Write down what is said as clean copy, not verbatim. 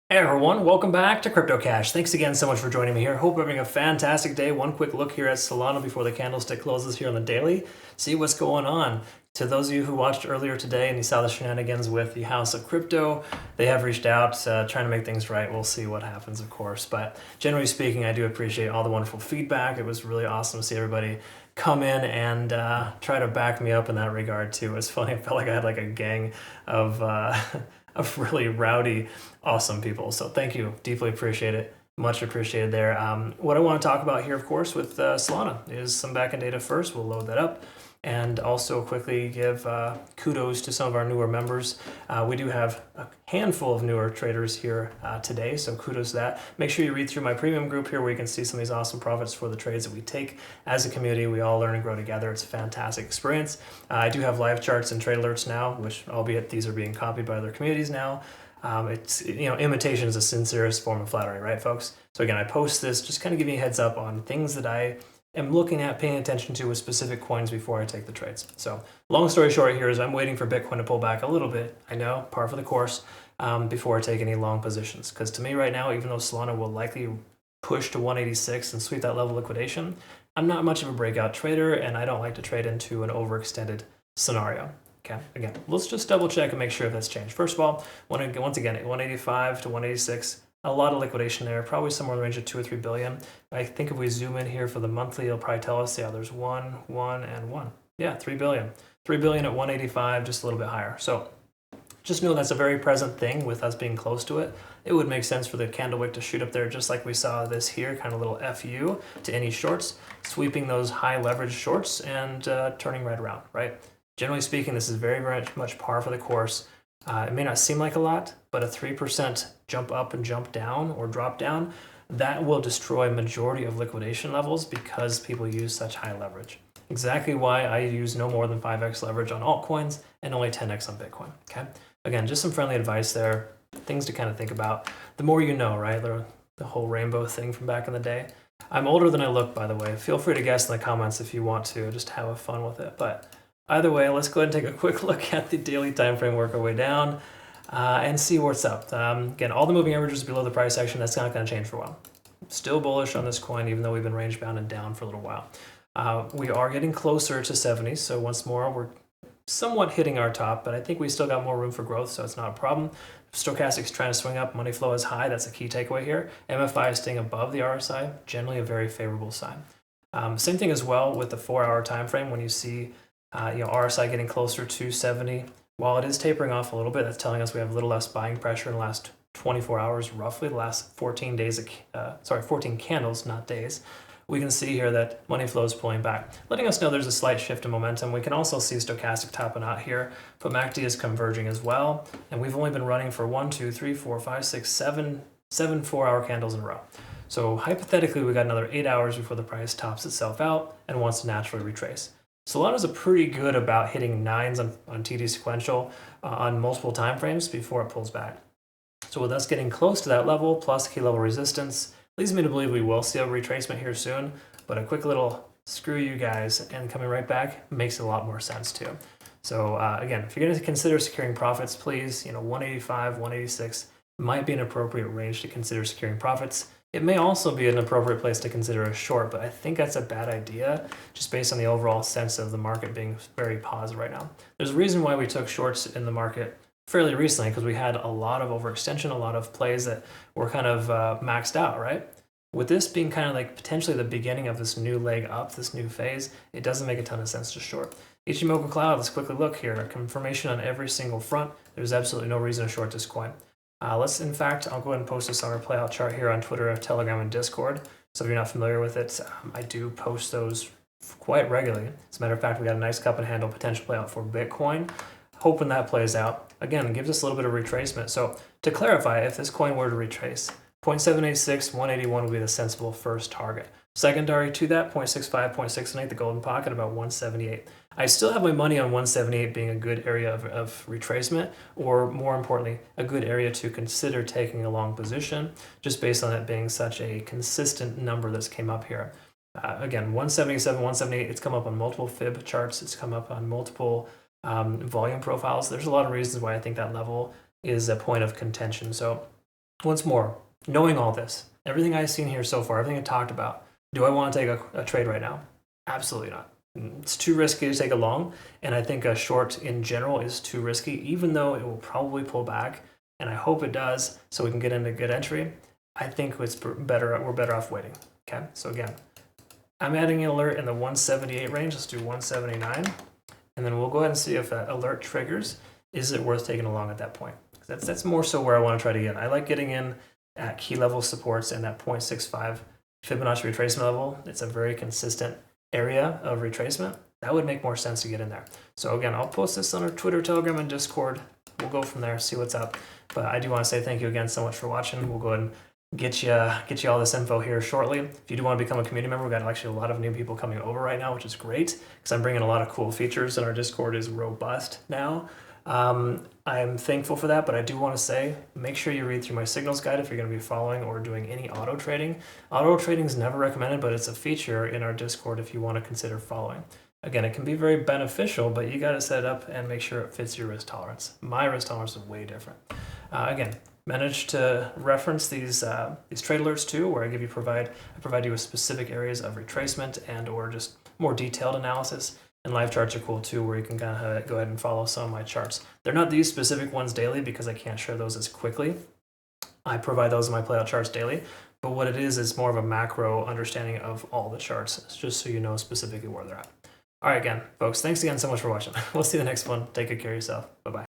Hey everyone, welcome back to CryptoCache. Thanks again so much for joining me here. Hope you're having a fantastic day. One quick look here at Solana before the candlestick closes here on the daily. See what's going on. To those of you who watched earlier today and you saw the shenanigans with the House of Crypto, they have reached out trying to make things right. We'll see what happens, of course. But generally speaking, I do appreciate all the wonderful feedback. It was really awesome to see everybody come in and try to back me up in that regard too. It was funny. I felt like I had like a gang of of really rowdy, awesome people. So thank you, deeply appreciate it. Much appreciated there. What I want to talk about here, of course, with Solana is some backend data first. We'll load that up and also quickly give kudos to some of our newer members. We do have a handful of newer traders here today, so kudos to that. Make sure you read through my premium group here where you can see some of these awesome profits for the trades that we take as a community. We all learn and grow together. It's a fantastic experience. I do have live charts and trade alerts now, which albeit these are being copied by other communities now. It's, imitation is the sincerest form of flattery, right, folks? So again, I post this just kind of giving you a heads up on things that I am looking at, paying attention to with specific coins before I take the trades. So long story short here is I'm waiting for Bitcoin to pull back a little bit. I know, par for the course, before I take any long positions. Because to me right now, even though Solana will likely push to 186 and sweep that level of liquidation, I'm not much of a breakout trader and I don't like to trade into an overextended scenario. Okay, again, let's just double check and make sure if that's changed. First of all, once again, 185 to 186, a lot of liquidation there, probably somewhere in the range of 2 or 3 billion. I think if we zoom in here for the monthly, it'll probably tell us, yeah, there's 1, 1, and 1. Yeah, 3 billion. 3 billion at 185, just a little bit higher. So just know that's a very present thing with us being close to it. It would make sense for the candle wick to shoot up there just like we saw this here, kind of little FU to any shorts, sweeping those high leverage shorts and turning right around, right? Generally speaking, this is very, very much par for the course. It may not seem like a lot, but a 3% jump up and jump down or drop down, that will destroy a majority of liquidation levels because people use such high leverage. Exactly why I use no more than 5x leverage on altcoins and only 10x on Bitcoin, okay? Again, just some friendly advice there, things to kind of think about. The more you know, right? The whole rainbow thing from back in the day. I'm older than I look, by the way. Feel free to guess in the comments if you want to, just have fun with it. But either way, let's go ahead and take a quick look at the daily time frame, work our way down, and see what's up. Again, all the moving averages below the price action, that's not going to change for a while. Still bullish on this coin, even though we've been range bound and down for a little while. We are getting closer to 70, so once more, we're somewhat hitting our top, but I think we still got more room for growth, so it's not a problem. Stochastic's trying to swing up, money flow is high, that's a key takeaway here. MFI is staying above the RSI, generally a very favorable sign. Same thing as well with the 4-hour time frame when you see RSI getting closer to 70. While it is tapering off a little bit, that's telling us we have a little less buying pressure in the last 24 hours, roughly the last 14 days, 14 candles, not days. We can see here that money flow is pulling back, letting us know there's a slight shift in momentum. We can also see stochastic topping out here, but MACD is converging as well. And we've only been running for 7 4-hour candles in a row. So hypothetically, we got another 8 hours before the price tops itself out and wants to naturally retrace. Solana's pretty good about hitting 9s on TD sequential on multiple time frames before it pulls back. So with us getting close to that level, plus key level resistance, leads me to believe we will see a retracement here soon, but a quick little screw you guys and coming right back makes a lot more sense too. So again, if you're going to consider securing profits, please, 185, 186 might be an appropriate range to consider securing profits. It may also be an appropriate place to consider a short, but I think that's a bad idea just based on the overall sense of the market being very positive right now. There's a reason why we took shorts in the market fairly recently because we had a lot of overextension, a lot of plays that were kind of maxed out, right? With this being kind of like potentially the beginning of this new leg up, this new phase, it doesn't make a ton of sense to short. Ichimoku Cloud, let's quickly look here. Confirmation on every single front. There's absolutely no reason to short this coin. I'll go ahead and post this on our playout chart here on Twitter, Telegram, and Discord. So if you're not familiar with it, I do post those quite regularly. As a matter of fact, we got a nice cup and handle potential playout for Bitcoin. Hoping that plays out. Again, it gives us a little bit of retracement. So to clarify, if this coin were to retrace, 0.786, 181 would be the sensible first target. Secondary to that, 0.65, 0.68, the golden pocket, about 178. I still have my money on 178 being a good area of retracement, or more importantly, a good area to consider taking a long position, just based on it being such a consistent number that's came up here. Again, 177, 178, it's come up on multiple fib charts, it's come up on multiple volume profiles. There's a lot of reasons why I think that level is a point of contention. So once more, knowing all this, everything I've seen here so far, everything I talked about, do I want to take a trade right now? Absolutely not. It's too risky to take a long, and I think a short in general is too risky, even though it will probably pull back, and I hope it does, so we can get into good entry. I think it's better. We're better off waiting. Okay, so again, I'm adding an alert in the 178 range. Let's do 179, and then we'll go ahead and see if that alert triggers. Is it worth taking a long at that point? That's more so where I want to try to get. I like getting in at key level supports and that 0.65 Fibonacci retracement level. It's a very consistent area of retracement. That would make more sense to get in there. So again, I'll post this on our Twitter, Telegram, and Discord. We'll go from there, see what's up. But I do want to say thank you again so much for watching. We'll go ahead and get you all this info here shortly. If you do want to become a community member, we've got actually a lot of new people coming over right now, which is great because I'm bringing a lot of cool features, and our Discord is robust now. I'm thankful for that, but I do want to say, make sure you read through my signals guide if you're going to be following or doing any auto trading. Auto trading is never recommended, but it's a feature in our Discord if you want to consider following. Again, it can be very beneficial, but you got to set it up and make sure it fits your risk tolerance. My risk tolerance is way different. Again, managed to reference these trade alerts too, where I provide you with specific areas of retracement and or just more detailed analysis. And live charts are cool too, where you can kind of go ahead and follow some of my charts. They're not these specific ones daily because I can't share those as quickly. I provide those in my playout charts daily, but what it is more of a macro understanding of all the charts, just so you know specifically where they're at. All right, again, folks, thanks again so much for watching. We'll see you in the next one. Take good care of yourself. Bye-bye.